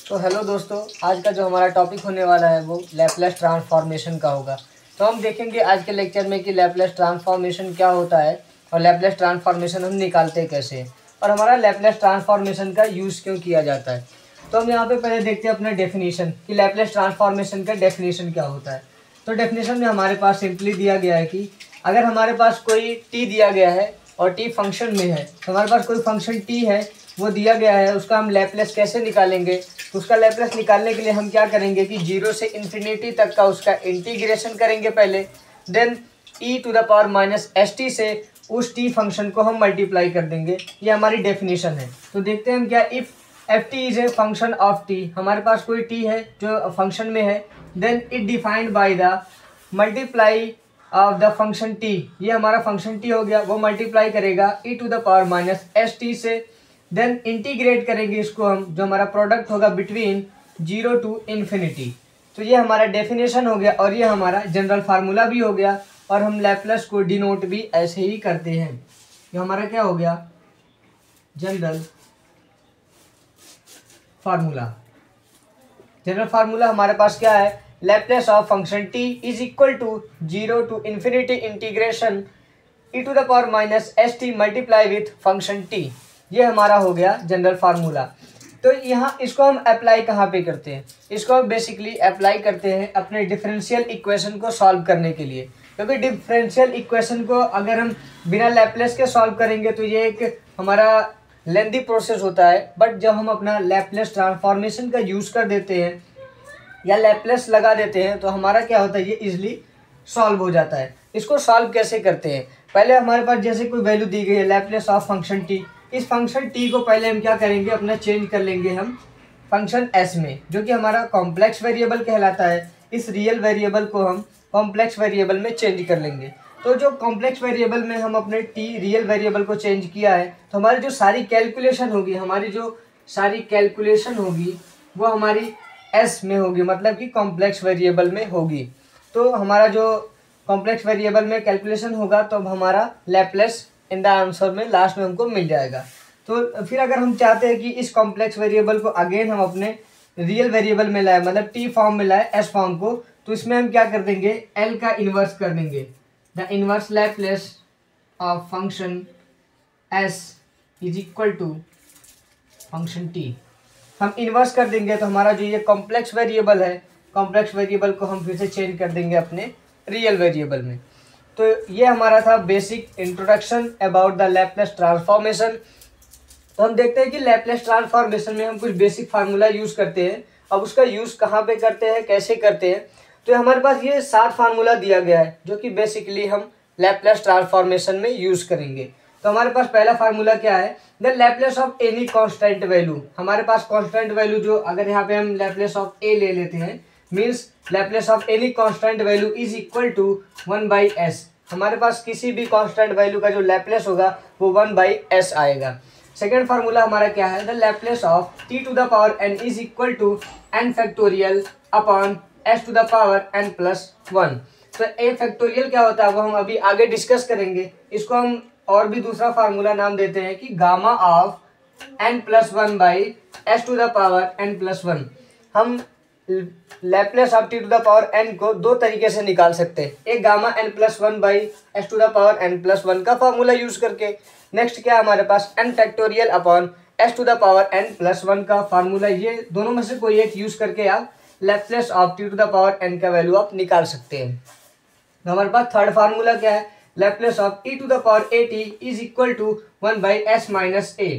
तो हेलो दोस्तों, आज का जो हमारा टॉपिक होने वाला है वो लैपलेस ट्रांसफॉर्मेशन का होगा। तो हम देखेंगे आज के लेक्चर में कि लैपलेस ट्रांसफॉर्मेशन क्या होता है और लैपलेस ट्रांसफॉर्मेशन हम निकालते कैसे हैं और हमारा लैपलेस ट्रांसफॉर्मेशन का यूज़ क्यों किया जाता है। तो हम यहाँ पे पहले देखते हैं अपना डेफिनेशन कि लैपलेस ट्रांसफॉर्मेशन का डेफिनेशन क्या होता है। तो डेफिनेशन में हमारे पास सिंपली दिया गया है कि अगर हमारे पास कोई टी दिया गया है और टी फंक्शन में है, तो हमारे पास कोई फंक्शन टी है वो दिया गया है, उसका हम लैपलेस कैसे निकालेंगे। तो उसका लैपलेस निकालने के लिए हम क्या करेंगे कि 0 से इन्फिनिटी तक का उसका इंटीग्रेशन करेंगे पहले, then e to the power minus s t से उस टी फंक्शन को हम मल्टीप्लाई कर देंगे। ये हमारी डेफिनेशन है। तो देखते हैं हम क्या, if f t is a function of t, हमारे पास कोई टी है जो फंक्शन में है, then it defined by the multiply of the function t, ये हमारा फंक्शन टी हो गया, वो मल्टीप्लाई करेगा e to the power minus s t से, देन इंटीग्रेट करेंगे इसको हम, जो हमारा प्रोडक्ट होगा बिटवीन 0 टू इन्फिनिटी। तो ये हमारा डेफिनेशन हो गया और ये हमारा जनरल फार्मूला भी हो गया और हम लैपलेस को डिनोट भी ऐसे ही करते हैं। ये हमारा क्या हो गया, जनरल फार्मूला। जनरल फार्मूला हमारे पास क्या है, Laplace of function t is equal to 0 to infinity integration e to the power minus s t multiply with function t। ये हमारा हो गया जनरल फार्मूला। तो यहाँ इसको हम अप्लाई कहाँ पे करते हैं, इसको हम बेसिकली अप्लाई करते हैं अपने डिफरेंशियल इक्वेशन को सॉल्व करने के लिए, क्योंकि डिफरेंशियल इक्वेशन को अगर हम बिना लैपलेस के सॉल्व करेंगे तो ये एक हमारा लेंथी प्रोसेस होता है। बट जब हम अपना लैपलेस ट्रांसफॉर्मेशन का यूज़ कर देते हैं या लैपलेस लगा देते हैं तो हमारा क्या होता है, ये इजीली सॉल्व हो जाता है। इसको सॉल्व कैसे करते हैं, पहले हमारे पास जैसे कोई वैल्यू दी गई है लैपलेस ऑफ फंक्शन टी, इस फंक्शन टी को पहले हम क्या करेंगे, अपना चेंज कर लेंगे हम फंक्शन एस में, जो कि हमारा कॉम्प्लेक्स वेरिएबल कहलाता है। इस रियल वेरिएबल को हम कॉम्प्लेक्स वेरिएबल में चेंज कर लेंगे। तो जो कॉम्प्लेक्स वेरिएबल में हम अपने टी रियल वेरिएबल को चेंज किया है, तो हमारी जो सारी कैलकुलेशन होगी वो हमारी एस में होगी, मतलब कि कॉम्प्लेक्स वेरिएबल में होगी। तो हमारा जो कॉम्प्लेक्स वेरिएबल में कैलकुलेशन होगा तो अब हमारा लैपलेस इन द आंसर में लास्ट में हमको मिल जाएगा। तो फिर अगर हम चाहते हैं कि इस कॉम्प्लेक्स वेरिएबल को अगेन हम अपने रियल वेरिएबल में लाए, मतलब टी फॉर्म में लाए, एस फॉर्म को, तो इसमें हम क्या कर देंगे, एल का इन्वर्स कर देंगे। The inverse Laplace of function s is equal to function t, हम इन्वर्स कर देंगे। तो हमारा जो ये कॉम्प्लेक्स वेरिएबल है, कॉम्प्लेक्स वेरिएबल को हम फिर से चेंज कर देंगे अपने रियल वेरिएबल में। तो ये हमारा था basic introduction about the Laplace transformation. तो हम देखते हैं कि लैपलेस ट्रांसफॉर्मेशन में हम कुछ बेसिक फार्मूला यूज़ करते हैं। अब उसका यूज़ कहाँ पे करते हैं, कैसे करते हैं, तो हमारे पास ये 7 फार्मूला दिया गया है जो कि बेसिकली हम लैपलेस ट्रांसफॉर्मेशन में यूज़ करेंगे। तो हमारे पास पहला फार्मूला क्या है, the Laplace of any constant value. हमारे पास कांस्टेंट वैल्यू जो, अगर यहाँ पे हम लैपलेस ऑफ ए ले लेते हैं, means Laplace of any constant value is equal to 1/s। हमारे पास किसी भी कांस्टेंट वैल्यू का जो लैपलेस होगा वो 1/s आएगा। सेकेंड फार्मूला हमारा क्या है, the Laplace of t to the power n is equal to n factorial upon s to the power n plus 1। तो a फैक्टोरियल क्या होता है वो हम अभी आगे डिस्कस करेंगे। इसको हम और भी दूसरा फार्मूला नाम देते हैं कि gamma of n plus 1/s to the power n plus 1। हम Laplace of t to the power n को दो तरीके से निकाल सकते हैं, एक gamma n plus 1/s to the power n plus 1 का फार्मूला यूज करके, नेक्स्ट क्या हमारे पास n factorial upon s to the power n plus 1 का फार्मूला। ये दोनों में से कोई एक यूज करके आप Laplace of t to the power n का वैल्यू आप निकाल सकते हैं। तो हमारे पास थर्ड फार्मूला क्या है, Laplace of e to the power at is equal to 1/s minus a।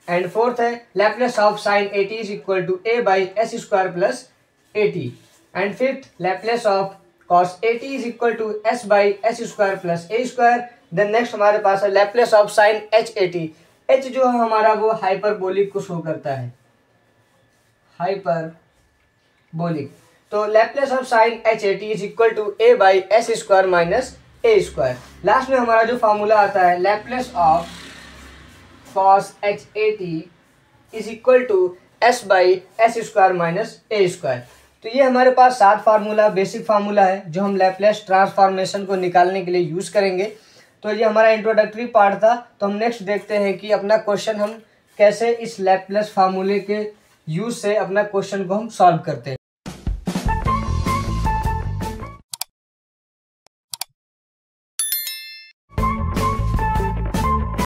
And fourth है Laplace of sine at is equal to a/s square plus at। And fifth Laplace of cos at is equal to s/s square plus a square. Then next हमारे पास है Laplace of sine hat। h जो है हमारा वो hyperbolic को show करता है, हाइपरबोलिक। तो Laplace of sine hat is equal to a/s square minus a square. Last में हमारा जो फार्मूला आता है Laplace of cos hat is equal to s/s square minus a square. तो ये हमारे पास 7 फार्मूला, बेसिक फार्मूला है जो हम लैपलेस ट्रांसफॉर्मेशन को निकालने के लिए यूज़ करेंगे। तो ये हमारा इंट्रोडक्टरी पार्ट था। तो हम नेक्स्ट देखते हैं कि अपना क्वेश्चन हम कैसे इस लैपलेस फार्मूले के यूज से अपना क्वेश्चन को हम सॉल्व करते हैं।